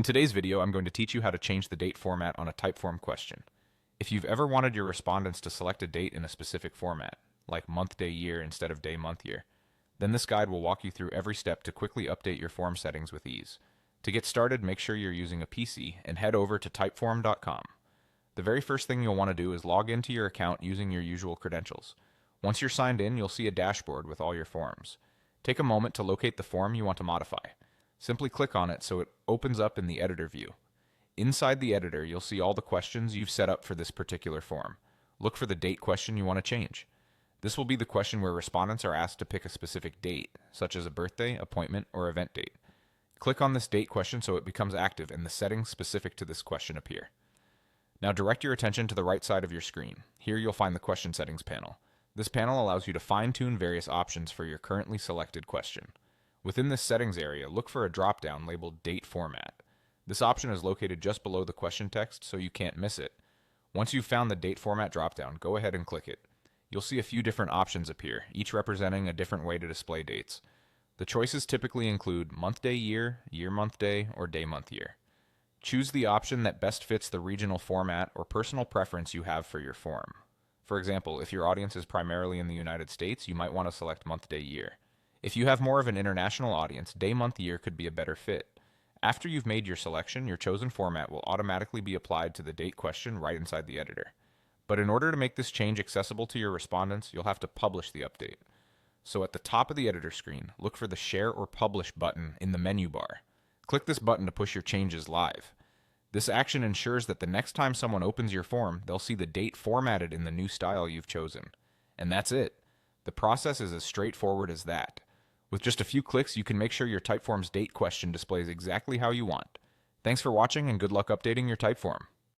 In today's video, I'm going to teach you how to change the date format on a Typeform question. If you've ever wanted your respondents to select a date in a specific format, like month, day, year instead of day, month, year, then this guide will walk you through every step to quickly update your form settings with ease. To get started, make sure you're using a PC and head over to typeform.com. The very first thing you'll want to do is log into your account using your usual credentials. Once you're signed in, you'll see a dashboard with all your forms. Take a moment to locate the form you want to modify. Simply click on it so it opens up in the editor view. Inside the editor, you'll see all the questions you've set up for this particular form. Look for the date question you want to change. This will be the question where respondents are asked to pick a specific date, such as a birthday, appointment, or event date. Click on this date question so it becomes active and the settings specific to this question appear. Now direct your attention to the right side of your screen. Here you'll find the question settings panel. This panel allows you to fine-tune various options for your currently selected question. Within this settings area, look for a drop-down labeled Date Format. This option is located just below the question text, so you can't miss it. Once you've found the Date Format drop-down, go ahead and click it. You'll see a few different options appear, each representing a different way to display dates. The choices typically include month, day, year, year, month, day, or day, month, year. Choose the option that best fits the regional format or personal preference you have for your form. For example, if your audience is primarily in the United States, you might want to select month, day, year. If you have more of an international audience, day, month, year could be a better fit. After you've made your selection, your chosen format will automatically be applied to the date question right inside the editor. But in order to make this change accessible to your respondents, you'll have to publish the update. So at the top of the editor screen, look for the Share or Publish button in the menu bar. Click this button to push your changes live. This action ensures that the next time someone opens your form, they'll see the date formatted in the new style you've chosen. And that's it. The process is as straightforward as that. With just a few clicks, you can make sure your Typeform's date question displays exactly how you want. Thanks for watching and good luck updating your Typeform.